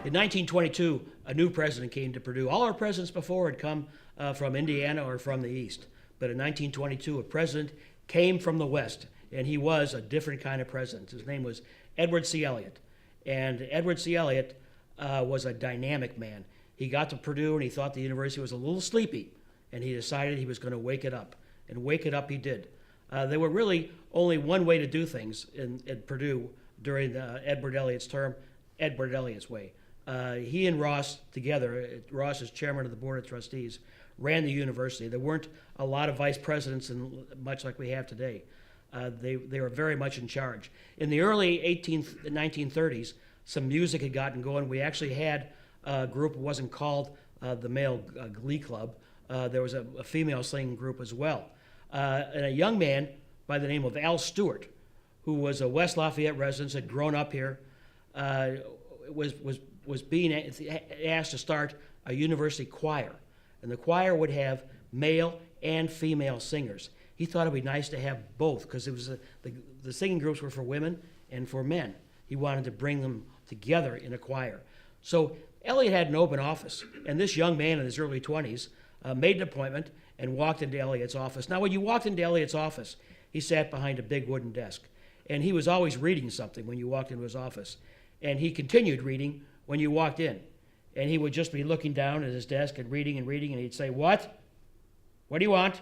In 1922, a new president came to Purdue. All our presidents before had come from Indiana or from the East. But in 1922, a president came from the West, and he was a different kind of president. His name was Edward C. Elliott. And Edward C. Elliott was a dynamic man. He got to Purdue, and he thought the university was a little sleepy, and he decided he was going to wake it up. And wake it up he did. There were really only one way to do things at Purdue during Edward Elliott's term, Edward Elliott's way. He and Ross together, Ross as chairman of the board of trustees, ran the university. There weren't a lot of vice presidents, much like we have today. They were very much in charge. In the early 1930s, some music had gotten going. We actually had a group. It wasn't called the male glee club. There was a female singing group as well. And a young man by the name of Al Stewart, who was a West Lafayette resident, had grown up here, was being asked to start a university choir. And the choir would have male and female singers. He thought it would be nice to have both because it was the singing groups were for women and for men. He wanted to bring them together in a choir. So Elliott had an open office, and this young man in his early 20s made an appointment and walked into Elliott's office. Now, when you walked into Elliott's office, he sat behind a big wooden desk, and he was always reading something when you walked into his office. And he continued reading when you walked in. And he would just be looking down at his desk and reading, and he'd say, "What? What do you want?"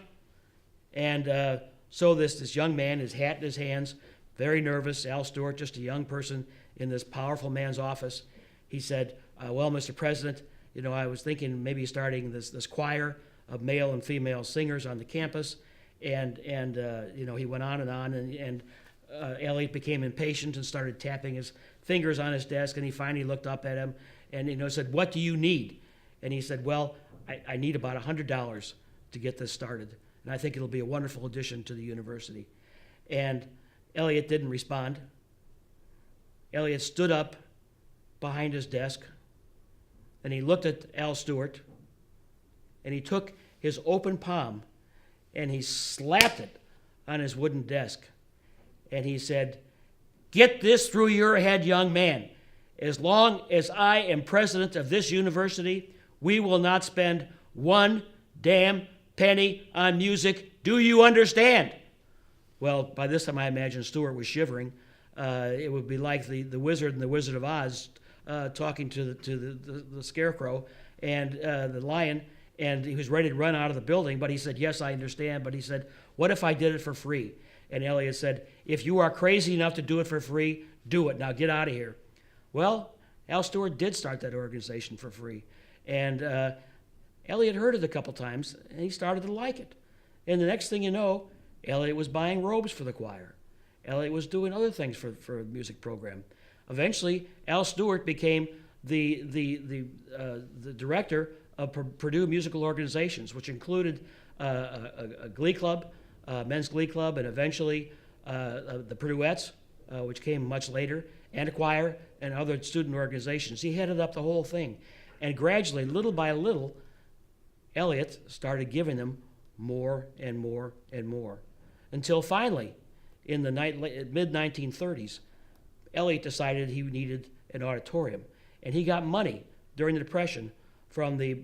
And so this young man, his hat in his hands, very nervous, Al Stewart, just a young person in this powerful man's office, he said, "Well, Mr. President, I was thinking maybe starting this choir of male and female singers on the campus." And he went on, and Elliott became impatient and started tapping his fingers on his desk, and he finally looked up at him and said, "What do you need?" And he said, "Well, I need about $100 to get this started, and I think it'll be a wonderful addition to the university." And Elliott didn't respond. Elliott stood up behind his desk, and he looked at Al Stewart, and he took his open palm and he slapped it on his wooden desk. And he said, "Get this through your head, young man. As long as I am president of this university, we will not spend one damn penny on music. Do you understand?" Well, by this time I imagine Stewart was shivering. It would be like the wizard in the Wizard of Oz talking to the scarecrow and the lion, and he was ready to run out of the building, but he said, "Yes, I understand." But he said, "What if I did it for free?" And Elliott said, "If you are crazy enough to do it for free, do it. Now get out of here." Well, Al Stewart did start that organization for free. And Elliott heard it a couple times, and he started to like it. And the next thing you know, Elliott was buying robes for the choir. Elliott was doing other things for a music program. Eventually, Al Stewart became the director of Purdue musical organizations, which included a glee club, men's glee club, and eventually the Purduettes, which came much later, and a choir and other student organizations. He headed up the whole thing. And gradually, little by little, Elliott started giving them more and more and more. Until finally, in the mid-1930s, Elliott decided he needed an auditorium. And he got money during the Depression from the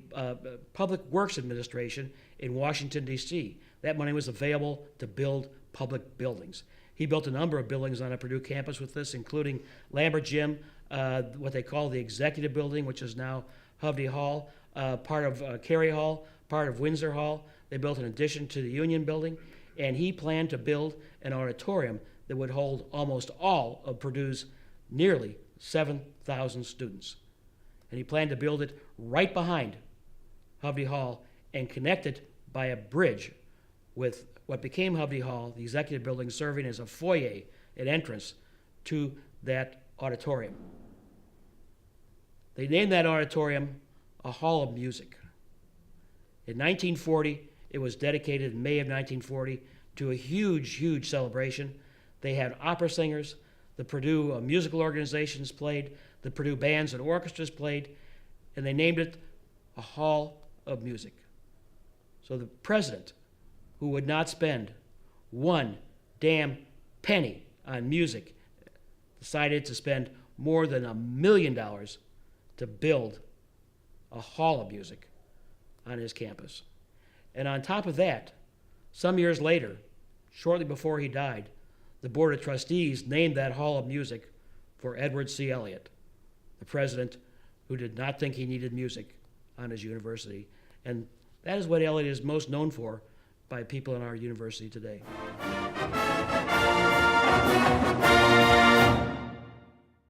Public Works Administration in Washington, D.C. That money was available to build public buildings. He built a number of buildings on a Purdue campus with this, including Lambert Gym, what they call the Executive Building, which is now Hovde Hall, part of Cary Hall, part of Windsor Hall. They built an addition to the Union Building, and he planned to build an auditorium that would hold almost all of Purdue's nearly 7,000 students. And he planned to build it right behind Hovde Hall and connect it by a bridge with what became Hovde Hall, the Executive Building, serving as a foyer, an entrance to that auditorium. They named that auditorium a Hall of Music. In 1940, it was dedicated in May of 1940 to a huge, huge celebration. They had opera singers, the Purdue musical organizations played, the Purdue bands and orchestras played, and they named it a Hall of Music. So the president, who would not spend one damn penny on music, decided to spend more than $1 million to build a hall of music on his campus. And on top of that, some years later, shortly before he died, the Board of Trustees named that Hall of Music for Edward C. Elliott, the president who did not think he needed music on his university. And that is what Elliott is most known for by people in our university today.